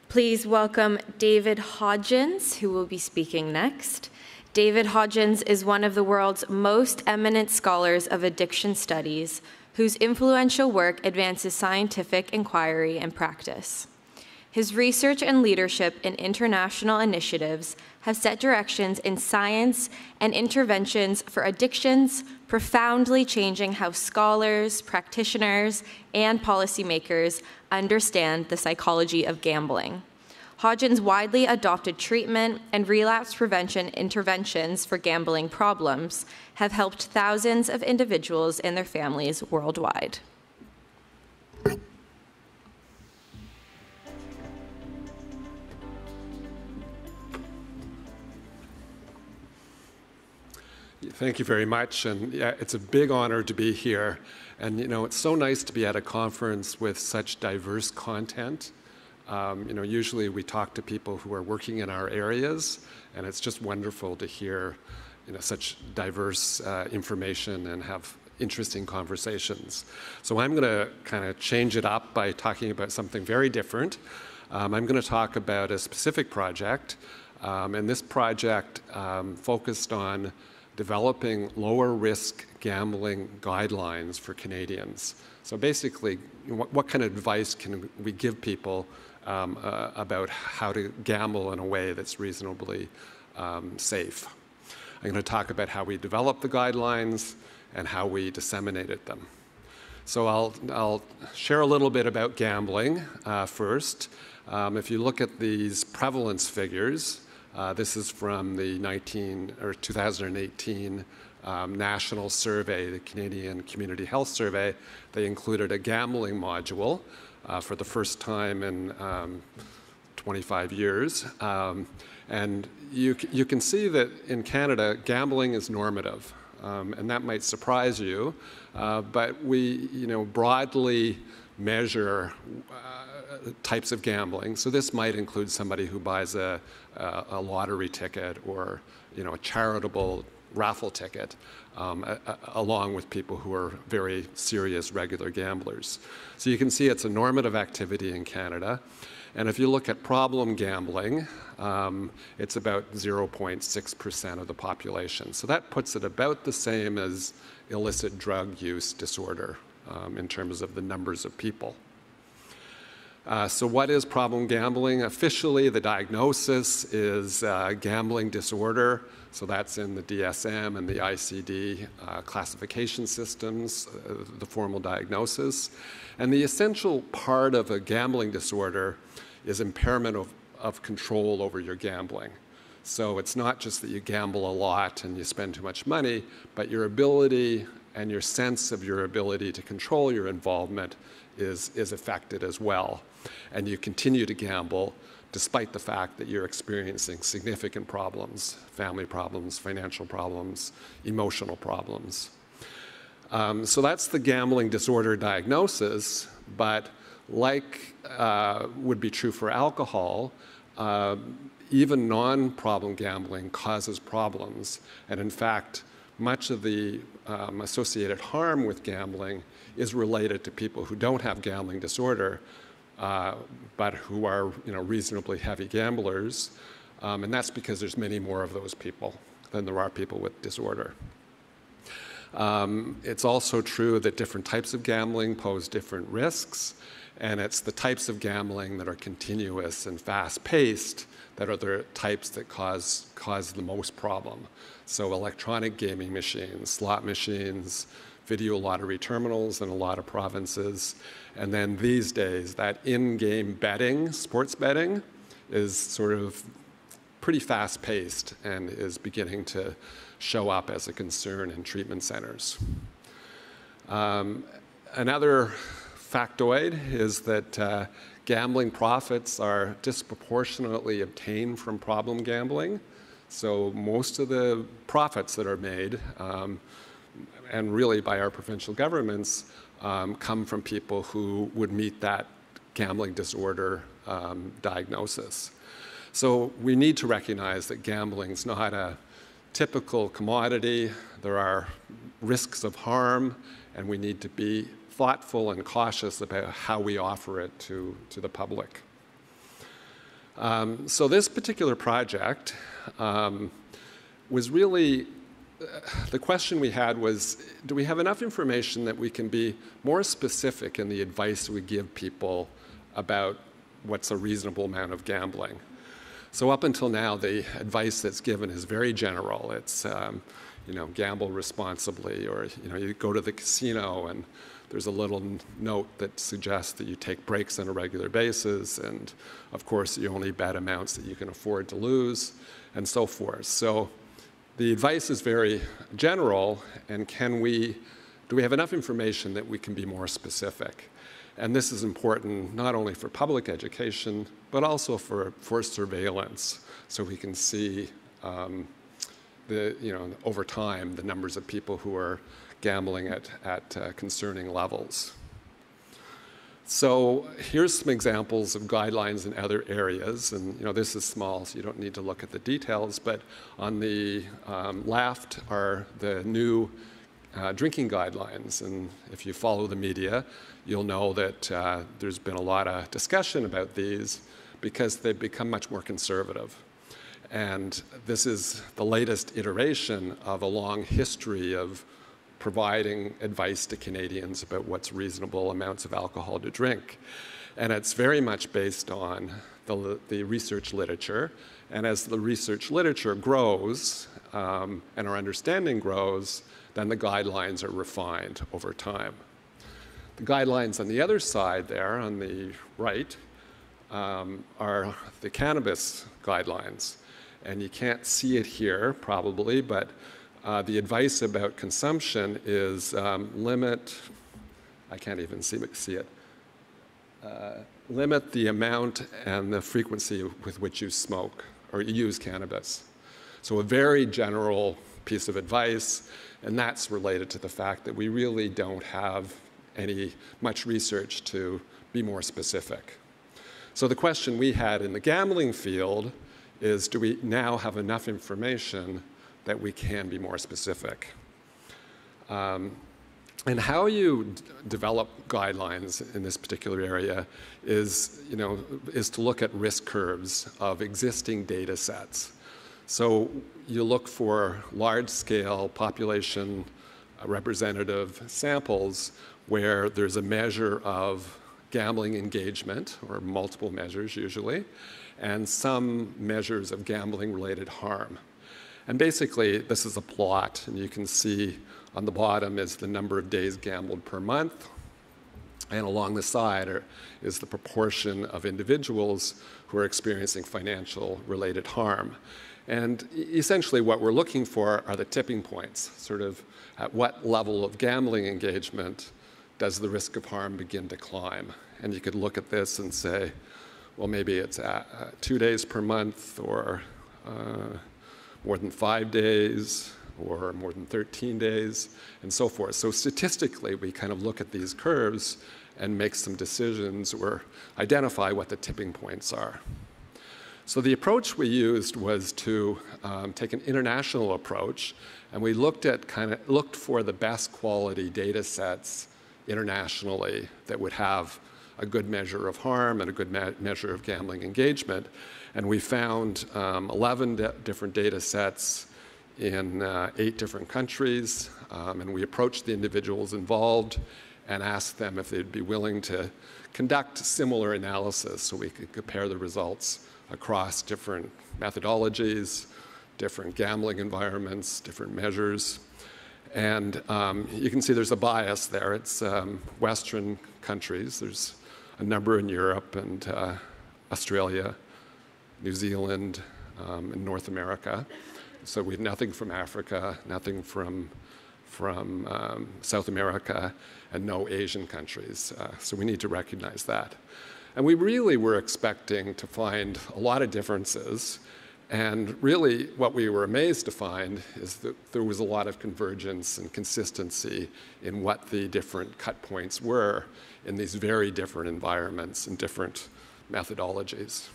Please welcome David Hodgins, who will be speaking next. David Hodgins is one of the world's most eminent scholars of addiction studies, whose influential work advances scientific inquiry and practice. His research and leadership in international initiatives have set directions in science and interventions for addictions, profoundly changing how scholars, practitioners, and policymakers understand the psychology of gambling. Hodgins' widely adopted treatment and relapse prevention interventions for gambling problems have helped thousands of individuals and their families worldwide. Thank you very much, and yeah, it's a big honor to be here. And it's so nice to be at a conference with such diverse content. Usually we talk to people who are working in our areas, and it's just wonderful to hear such diverse information and have interesting conversations. So I'm going to kind of change it up by talking about something very different. I'm going to talk about a specific project, and this project focused on developing lower risk gambling guidelines for Canadians. So basically, what kind of advice can we give people about how to gamble in a way that's reasonably safe? I'm going to talk about how we developed the guidelines and how we disseminated them. So I'll share a little bit about gambling first. If you look at these prevalence figures, this is from the 2018 national survey, the Canadian Community Health Survey. They included a gambling module for the first time in 25 years. And you can see that in Canada, gambling is normative. And that might surprise you, but we broadly measure types of gambling. So this might include somebody who buys a lottery ticket or a charitable raffle ticket, along with people who are very serious regular gamblers. So you can see it's a normative activity in Canada. And if you look at problem gambling, it's about 0.6% of the population. So that puts it about the same as illicit drug use disorder in terms of the numbers of people. So what is problem gambling? Officially, the diagnosis is gambling disorder. So that's in the DSM and the ICD classification systems, the formal diagnosis. And the essential part of a gambling disorder is impairment of control over your gambling. So it's not just that you gamble a lot and you spend too much money, but your ability and your sense of your ability to control your involvement is affected as well. And you continue to gamble despite the fact that you're experiencing significant problems, family problems, financial problems, emotional problems. So that's the gambling disorder diagnosis, but like would be true for alcohol, even non-problem gambling causes problems. And in fact, much of the associated harm with gambling is related to people who don't have gambling disorder, but who are reasonably heavy gamblers. And that's because there's many more of those people than there are people with disorder. It's also true that different types of gambling pose different risks, and it's the types of gambling that are continuous and fast-paced that are the types that cause the most problem. So electronic gaming machines, slot machines, video lottery terminals in a lot of provinces, and then these days that in-game betting, sports betting, is sort of pretty fast-paced and is beginning to show up as a concern in treatment centers. Another factoid is that gambling profits are disproportionately obtained from problem gambling. So most of the profits that are made, and really by our provincial governments, come from people who would meet that gambling disorder diagnosis. So we need to recognize that gambling is not a typical commodity. There are risks of harm, and we need to be thoughtful and cautious about how we offer it to the public. So this particular project was really, the question we had was, do we have enough information that we can be more specific in the advice we give people about what's a reasonable amount of gambling? So up until now, the advice that's given is very general. It's, you know, gamble responsibly, or, you know, you go to the casino and there's a little note that suggests that you take breaks on a regular basis, and of course you only bet amounts that you can afford to lose, and so forth. So the advice is very general, and do we have enough information that we can be more specific? And this is important not only for public education, but also for surveillance, so we can see over time the numbers of people who are gambling at concerning levels. So here's some examples of guidelines in other areas, and this is small, so you don't need to look at the details, but on the left are the new drinking guidelines, and if you follow the media, you'll know that there's been a lot of discussion about these because they've become much more conservative. And this is the latest iteration of a long history of providing advice to Canadians about what's reasonable amounts of alcohol to drink. And it's very much based on the research literature. And as the research literature grows and our understanding grows, then the guidelines are refined over time. The guidelines on the other side there, on the right, are the cannabis guidelines. And you can't see it here, probably, but the advice about consumption is limit, I can't even see it, limit the amount and the frequency with which you smoke or use cannabis. So a very general piece of advice, and that's related to the fact that we really don't have much research to be more specific. So the question we had in the gambling field is, do we now have enough information that we can be more specific? And how you develop guidelines in this particular area is to look at risk curves of existing data sets. So you look for large-scale population representative samples where there's a measure of gambling engagement, or multiple measures usually, and some measures of gambling-related harm. And basically, this is a plot, and you can see on the bottom is the number of days gambled per month, and along the side is the proportion of individuals who are experiencing financial-related harm. And essentially what we're looking for are the tipping points, sort of at what level of gambling engagement does the risk of harm begin to climb. And you could look at this and say, well, maybe it's 2 days per month, or more than 5 days, or more than 13 days, and so forth. So statistically, we kind of look at these curves and make some decisions or identify what the tipping points are. So the approach we used was to take an international approach, and we looked for the best quality data sets internationally that would have a good measure of harm and a good measure of gambling engagement. And we found 11 different data sets in 8 different countries, and we approached the individuals involved and asked them if they'd be willing to conduct similar analysis so we could compare the results across different methodologies, different gambling environments, different measures. And you can see there's a bias there. It's Western countries. There's a number in Europe and Australia, New Zealand, and North America. So we have nothing from Africa, nothing from South America, and no Asian countries. So we need to recognize that. And we really were expecting to find a lot of differences. And really, what we were amazed to find is that there was a lot of convergence and consistency in what the different cut points were in these very different environments and different methodologies.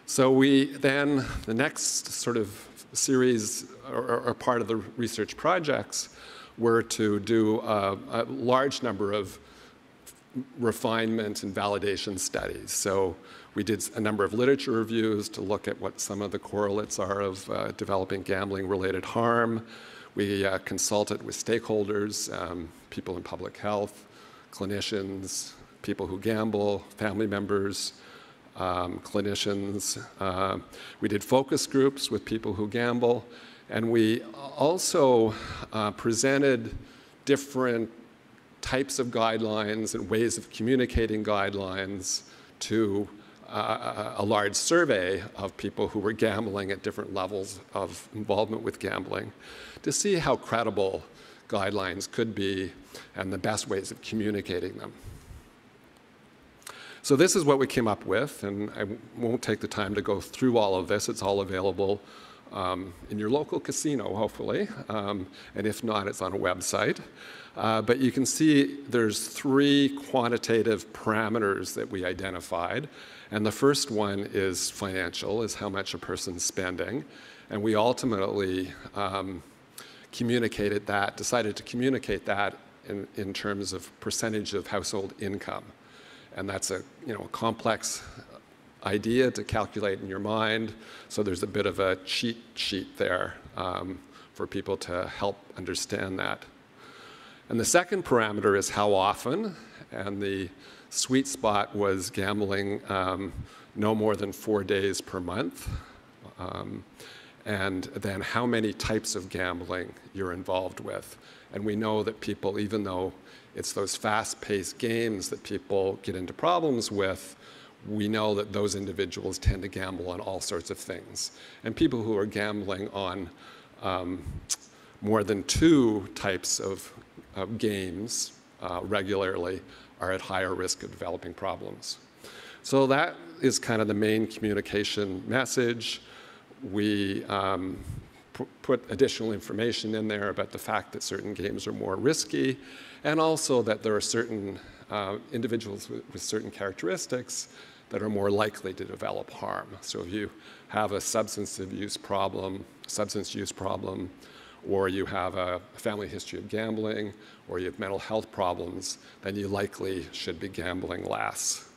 So the next sort of series or part of the research projects were to do a large number of refinement and validation studies. So we did a number of literature reviews to look at what some of the correlates are of developing gambling-related harm. We consulted with stakeholders, people in public health, clinicians, people who gamble, family members, clinicians. We did focus groups with people who gamble. And we also presented different types of guidelines and ways of communicating guidelines to a large survey of people who were gambling at different levels of involvement with gambling to see how credible guidelines could be and the best ways of communicating them. So this is what we came up with, and I won't take the time to go through all of this. It's all available in your local casino, hopefully, and if not, it's on a website. But you can see there's 3 quantitative parameters that we identified. And the first one is financial, is how much a person's spending. And we ultimately decided to communicate that in terms of percentage of household income. And that's a complex idea to calculate in your mind. So there's a bit of a cheat sheet there for people to help understand that. And the second parameter is how often, and the sweet spot was gambling no more than 4 days per month, and then how many types of gambling you're involved with. And we know that people, even though it's those fast-paced games that people get into problems with, we know that those individuals tend to gamble on all sorts of things. And people who are gambling on more than 2 types of games regularly are at higher risk of developing problems. So that is kind of the main communication message. We put additional information in there about the fact that certain games are more risky, and also that there are certain individuals with certain characteristics that are more likely to develop harm. So if you have a substance use problem, or you have a family history of gambling, or you have mental health problems, then you likely should be gambling less.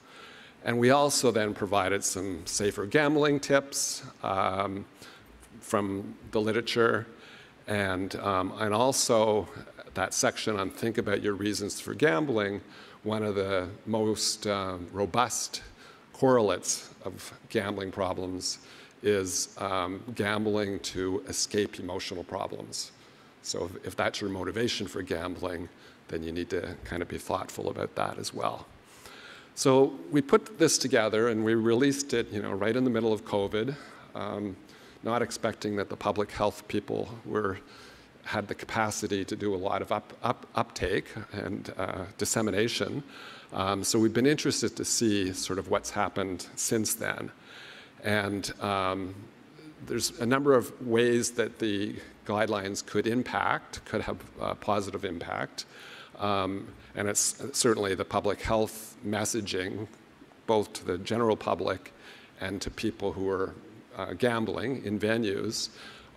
And we also then provided some safer gambling tips from the literature, and also that section on think about your reasons for gambling. One of the most robust correlates of gambling problems is gambling to escape emotional problems. So if that's your motivation for gambling, then you need to kind of be thoughtful about that as well. So we put this together and we released it, right in the middle of COVID, not expecting that the public health people had the capacity to do a lot of uptake and dissemination. So we've been interested to see sort of what's happened since then. And there's a number of ways that the guidelines could have a positive impact. And it's certainly the public health messaging, both to the general public and to people who are gambling in venues,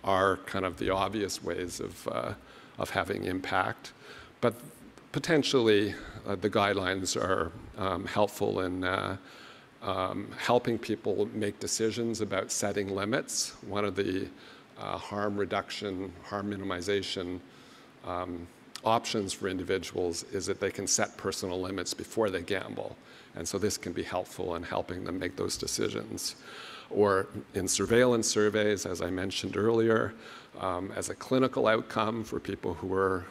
are kind of the obvious ways of having impact. But potentially, the guidelines are helpful in helping people make decisions about setting limits. One of the harm reduction, harm minimization options for individuals is that they can set personal limits before they gamble. And so this can be helpful in helping them make those decisions. Or in surveillance surveys, as I mentioned earlier, as a clinical outcome for people who are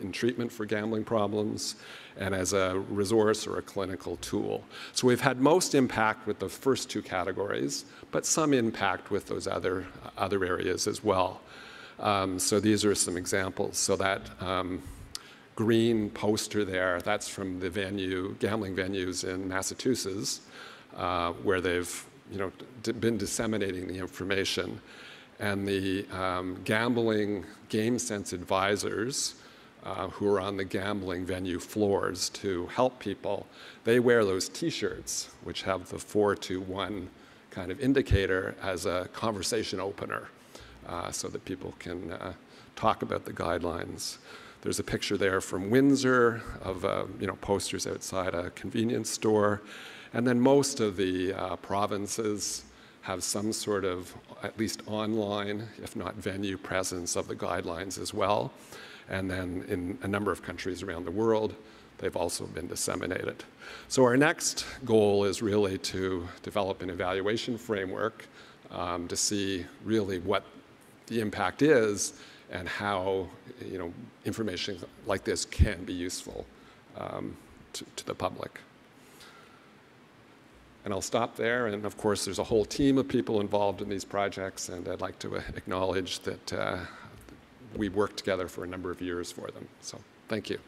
in treatment for gambling problems, and as a resource or a clinical tool. So we've had most impact with the first 2 categories, but some impact with those other areas as well. So these are some examples. So that green poster there, that's from the gambling venues in Massachusetts, where they've been disseminating the information. And the gambling game sense advisors who are on the gambling venue floors to help people, they wear those T-shirts, which have the 4-to-1 kind of indicator as a conversation opener, so that people can talk about the guidelines. There's a picture there from Windsor of posters outside a convenience store. And then most of the provinces have some sort of, at least online, if not venue presence of the guidelines as well. And then in a number of countries around the world, they've also been disseminated. So our next goal is really to develop an evaluation framework to see really what the impact is and how information like this can be useful to the public. And I'll stop there, and of course there's a whole team of people involved in these projects, and I'd like to acknowledge that we worked together for a number of years for them. So thank you.